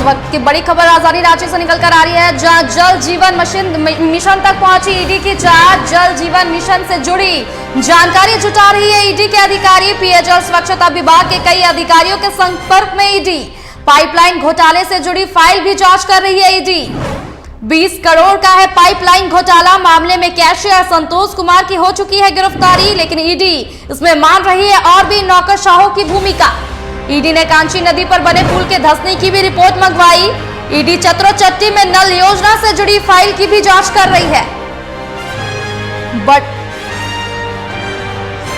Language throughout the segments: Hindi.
वक्त की बड़ी खबर राजधानी रांची से निकल कर आ रही है, जहां जल जीवन मिशन तक पहुंची ईडी की जांच। जल जीवन मिशन से जुड़ी जानकारी जुटा रही है ईडी के अधिकारी। पेयजल स्वच्छता विभाग के कई अधिकारियों के संपर्क में ईडी। पाइपलाइन घोटाले से जुड़ी फाइल भी जांच कर रही है ईडी। 20 करोड़ का है पाइपलाइन घोटाला। मामले में कैशियर संतोष कुमार की हो चुकी है गिरफ्तारी, लेकिन ईडी इसमें मान रही है और भी नौकरशाहों की भूमिका। ईडी ने कांची नदी पर बने पुल के धंसने की भी रिपोर्ट मंगवाई। ईडी चतरोचट्टी में नल योजना से जुड़ी फाइल की भी जांच कर रही है।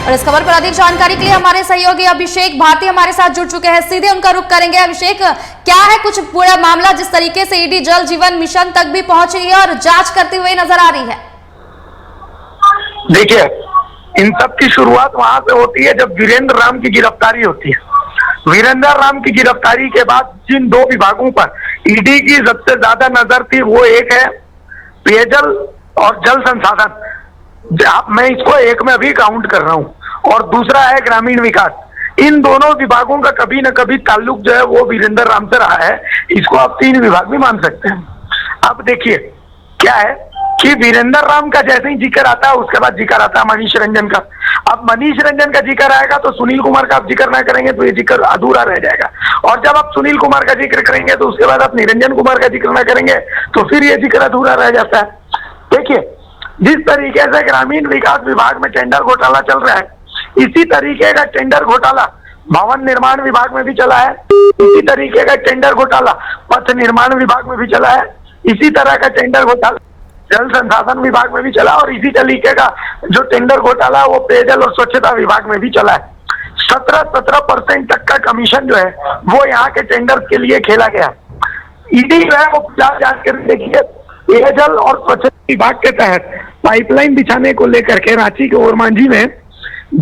और इस खबर पर अधिक जानकारी के लिए हमारे सहयोगी अभिषेक भारती हमारे साथ जुड़ चुके हैं। सीधे उनका रुख करेंगे। अभिषेक, क्या है कुछ पूरा मामला जिस तरीके से ईडी जल जीवन मिशन तक भी पहुंची है और जांच करते हुए नजर आ रही है? देखिए, इन सब की शुरुआत वहां से होती है जब वीरेंद्र राम की गिरफ्तारी होती है। वीरेंद्र राम की गिरफ्तारी के बाद जिन दो विभागों पर ईडी की सबसे ज्यादा नजर थी, वो एक है पेयजल और जल संसाधन। मैं इसको एक में अभी काउंट कर रहा हूं, और दूसरा है ग्रामीण विकास। इन दोनों विभागों का कभी न कभी ताल्लुक जो है वो वीरेंद्र राम से रहा है। इसको आप 3 विभाग भी मान सकते हैं। अब देखिए क्या है कि वीरेंद्र राम का जैसे ही जिक्र आता है, उसके बाद जिक्र आता है मनीष रंजन का। अब मनीष रंजन का जिक्र आएगा तो सुनील कुमार का आप जिक्र ना करेंगे तो ये जिक्र अधूरा रह जाएगा, और जब आप सुनील कुमार का जिक्र करेंगे तो उसके बाद आप निरंजन कुमार का जिक्र ना करेंगे तो फिर ये जिक्र अधूरा रह जाता है। देखिए, जिस तरीके से ग्रामीण विकास विभाग में टेंडर घोटाला चल रहा है, इसी तरीके का टेंडर घोटाला भवन निर्माण विभाग में भी चला है। इसी तरीके का टेंडर घोटाला पथ निर्माण विभाग में भी चला है। इसी तरह का टेंडर घोटाला जल संसाधन विभाग में भी चला, और इसी तरीके का जो टेंडर घोटाला वो पेयजल और स्वच्छता विभाग में भी चला है। 17% तक का कमीशन जो है वो यहाँ के टेंडर के लिए खेला गया। ईडी जो है वो जांच कर देखिए, पेयजल और स्वच्छता विभाग के तहत पाइपलाइन बिछाने को लेकर के रांची के ओरमांझी में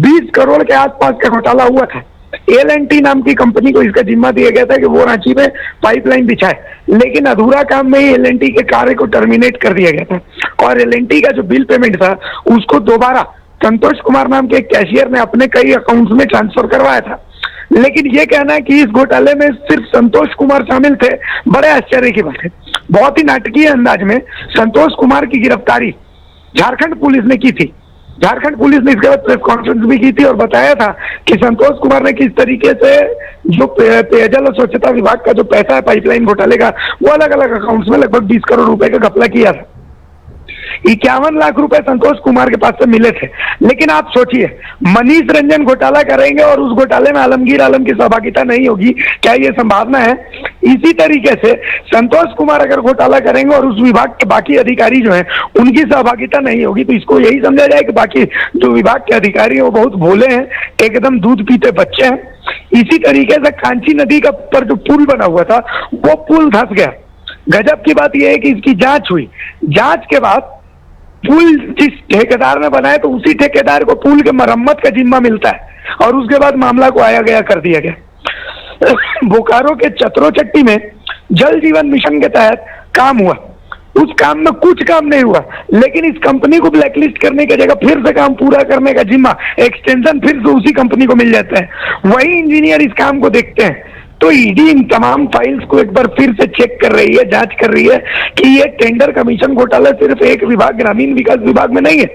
20 करोड़ के आसपास का घोटाला हुआ था। L&T नाम की कंपनी को इसका जिम्मा दिया गया था कि वो रांची में पाइपलाइन बिछाए, लेकिन अधूरा काम में ही L&T के कार्य को टर्मिनेट कर दिया गया था, और L&T का जो बिल पेमेंट था उसको दोबारा संतोष कुमार नाम के एक कैशियर ने अपने कई अकाउंट्स में ट्रांसफर करवाया था। लेकिन ये कहना है कि इस घोटाले में सिर्फ संतोष कुमार शामिल थे, बड़े आश्चर्य की बात है। बहुत ही नाटकीय अंदाज में संतोष कुमार की गिरफ्तारी झारखंड पुलिस ने की थी। झारखंड पुलिस ने इसके बाद प्रेस कॉन्फ्रेंस भी की थी और बताया था कि संतोष कुमार ने किस तरीके से जो पेयजल और स्वच्छता विभाग का जो पैसा है पाइपलाइन घोटाले का, वो अलग अलग अकाउंट्स में लगभग 20 करोड़ रुपए का घपला किया था। 51 लाख रुपए संतोष कुमार के पास से मिले थे। लेकिन आप सोचिए, मनीष रंजन घोटाला करेंगे और उस घोटाले में आलमगीर आलम की सहभागिता नहीं होगी, क्या ये संभावना है? इसी तरीके से संतोष कुमार अगर घोटाला करेंगे और उस विभाग के बाकी अधिकारी जो हैं उनकी सहभागिता नहीं होगी, तो इसको यही समझा जाए कि बाकी जो विभाग के अधिकारी हैं वो बहुत भोले हैं, एकदम दूध पीते बच्चे हैं। इसी तरीके से कांची नदी का पर जो पुल बना हुआ था वो पुल धंस गया। गजब की बात यह है कि इसकी जांच हुई। जांच के बाद पुल जिस ठेकेदार ने बनाया तो उसी ठेकेदार को पुल के मरम्मत का जिम्मा मिलता है, और उसके बाद मामला को आया गया कर दिया गया। बोकारो के चतरोचट्टी में जल जीवन मिशन के तहत काम हुआ। उस काम में कुछ काम नहीं हुआ, लेकिन इस कंपनी को ब्लैकलिस्ट करने की जगह फिर से काम पूरा करने का जिम्मा, एक्सटेंशन फिर से उसी कंपनी को मिल जाता है। वही इंजीनियर इस काम को देखते हैं। तो ईडी इन तमाम फाइल्स को एक बार फिर से चेक कर रही है, जांच कर रही है कि ये टेंडर कमीशन घोटाला सिर्फ एक विभाग ग्रामीण विकास विभाग में नहीं है,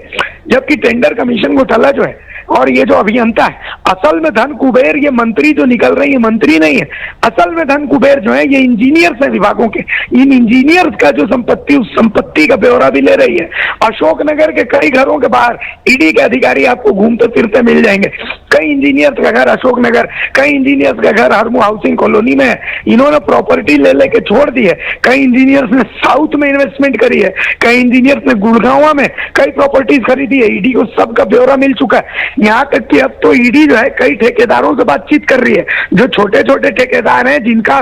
जबकि टेंडर कमीशन घोटाला जो है और ये जो अभियंता है, असल में धन कुबेर ये मंत्री जो निकल रही है मंत्री नहीं है, असल में धन कुबेर जो है ये इंजीनियर्स है विभागों के। इन इंजीनियर्स का जो संपत्ति, उस संपत्ति का ब्यौरा भी ले रही है। अशोकनगर के कई घरों के बाहर ईडी के अधिकारी आपको घूमते फिरते मिल जाएंगे। कई इंजीनियर्स का घर अशोकनगर, कई इंजीनियर्स का घर हरमू हाउसिंग कॉलोनी में है। इन्होंने प्रॉपर्टी ले लेके छोड़ दी है। कई इंजीनियर्स ने साउथ में इन्वेस्टमेंट करी है, कई इंजीनियर्स ने गुड़गांव में कई प्रॉपर्टीज खरीदी है। ईडी को सबका ब्यौरा मिल चुका है। यहाँ तक कि अब तो ईडी जो है कई ठेकेदारों से बातचीत कर रही है। जो छोटे छोटे ठेकेदार हैं, जिनका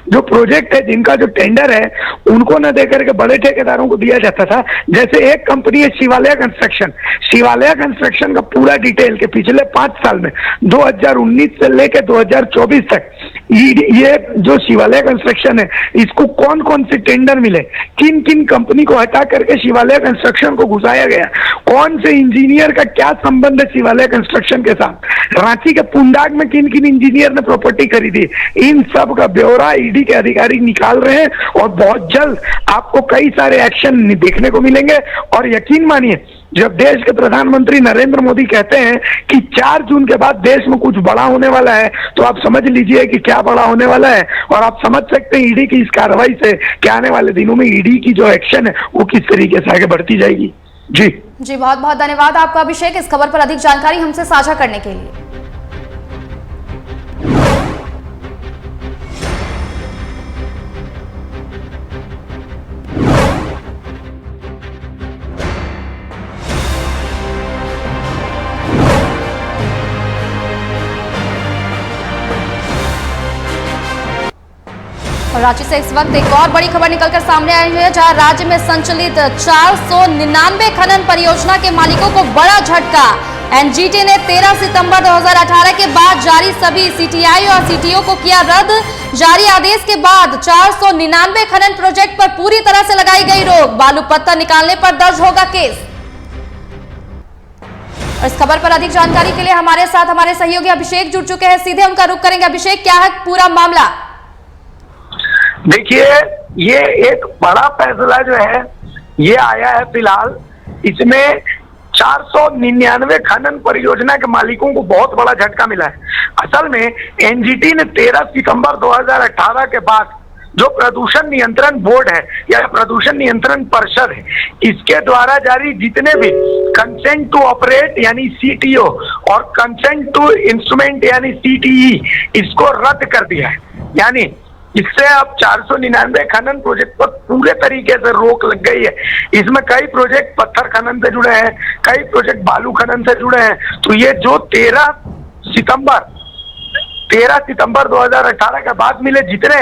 जो प्रोजेक्ट है, जिनका जो टेंडर है, उनको न देकर के बड़े ठेकेदारों को दिया जाता था। जैसे एक कंपनी है शिवालय कंस्ट्रक्शन। शिवालय कंस्ट्रक्शन का पूरा डिटेल के पिछले 5 साल में 2019 से लेकर 2024 तक ये जो शिवालय कंस्ट्रक्शन है, इसको कौन कौन से टेंडर मिले, किन किन कंपनी को हटा करके शिवालय कंस्ट्रक्शन को घुसाया गया, कौन से इंजीनियर का क्या संबंध है शिवालय कंस्ट्रक्शन के साथ रांची के पुंडाग में किन किन इंजीनियर ने प्रॉपर्टी खरीदी, इन सब का ब्यौरा ईडी के अधिकारी निकाल रहे हैं और बहुत जल्द आपको कई सारे एक्शन देखने को मिलेंगे। और यकीन मानिए, जब देश के प्रधानमंत्री नरेंद्र मोदी कहते हैं कि 4 जून के बाद देश में कुछ बड़ा होने वाला है, तो आप समझ लीजिए कि क्या बड़ा होने वाला है। और आप समझ सकते हैं ईडी की इस कार्रवाई से कि आने वाले दिनों में ईडी की जो एक्शन है वो किस तरीके से आगे बढ़ती जाएगी। जी बहुत बहुत धन्यवाद आपका अभिषेक, इस खबर पर अधिक जानकारी हमसे साझा करने के लिए। और रांची से इस वक्त एक और बड़ी खबर निकलकर सामने आई है, जहां राज्य में संचालित 499 खनन परियोजना के मालिकों को बड़ा झटका। एनजीटी ने 13 सितंबर 2018 के बाद जारी सभी सीटीआई और सीटीओ को किया रद्द। जारी आदेश के बाद 499 खनन प्रोजेक्ट पर पूरी तरह से लगाई गई रोक। बालू पत्थर निकालने पर दर्ज होगा केस। और इस खबर पर अधिक जानकारी के लिए हमारे साथ हमारे सहयोगी अभिषेक जुड़ चुके हैं, सीधे उनका रुख करेंगे। अभिषेक, क्या है पूरा मामला? देखिए, ये एक बड़ा फैसला जो है ये आया है फिलहाल। इसमें 499 खनन परियोजना के मालिकों को बहुत बड़ा झटका मिला है। असल में एनजीटी ने 13 सितंबर 2018 के बाद जो प्रदूषण नियंत्रण बोर्ड है या प्रदूषण नियंत्रण परिषद है, इसके द्वारा जारी जितने भी कंसेंट टू ऑपरेट यानी सीटीओ और कंसेंट टू इंस्ट्रूमेंट यानी सीटीई, इसको रद्द कर दिया है। यानी इससे अब 499 खनन प्रोजेक्ट पर पूरे तरीके से रोक लग गई है। इसमें कई प्रोजेक्ट पत्थर खनन से जुड़े हैं, कई प्रोजेक्ट बालू खनन से जुड़े हैं। तो ये जो 13 सितंबर 2018 के बाद मिले जितने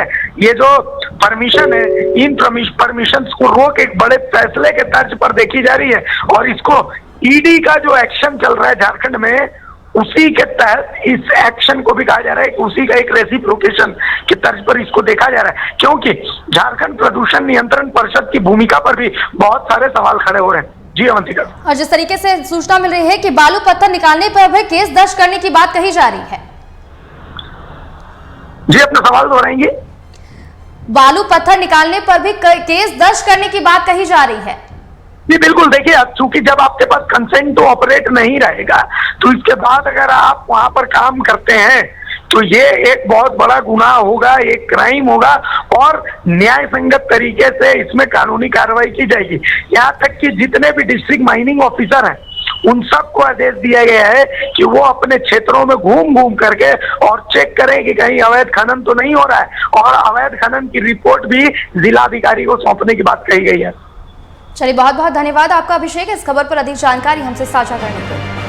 ये जो परमिशन है, इन परमिशन को रोक एक बड़े फैसले के तर्ज पर देखी जा रही है। और इसको ईडी का जो एक्शन चल रहा है झारखंड में, उसी के तहत इस एक्शन को भी कहा जा रहा है कि उसी का एक रेसिप्रोकेशन के तर्ज पर इसको देखा जा रहा है, क्योंकि झारखंड प्रदूषण नियंत्रण परिषद की भूमिका पर भी बहुत सारे सवाल खड़े हो रहे हैं। जी अवंतिका। और जिस तरीके से सूचना मिल रही है कि बालू पत्थर निकालने पर भी केस दर्ज करने की बात कही जा रही है। जी, अपना सवाल दोहराएंगे। बालू पत्थर निकालने पर भी केस दर्ज करने की बात कही जा रही है। जी बिल्कुल, देखिए, चूंकि जब आपके पास कंसेंट टू ऑपरेट नहीं रहेगा तो इसके बाद अगर आप वहां पर काम करते हैं तो ये एक बहुत बड़ा गुनाह होगा, एक क्राइम होगा और न्याय संगत तरीके से इसमें कानूनी कार्रवाई की जाएगी। यहाँ तक कि जितने भी डिस्ट्रिक्ट माइनिंग ऑफिसर हैं उन सबको आदेश दिया गया है कि वो अपने क्षेत्रों में घूम घूम करके और चेक करें कि कहीं अवैध खनन तो नहीं हो रहा है, और अवैध खनन की रिपोर्ट भी जिलाधिकारी को सौंपने की बात कही गई है। चलिए, बहुत बहुत धन्यवाद आपका अभिषेक, इस खबर पर अधिक जानकारी हमसे साझा करने के लिए।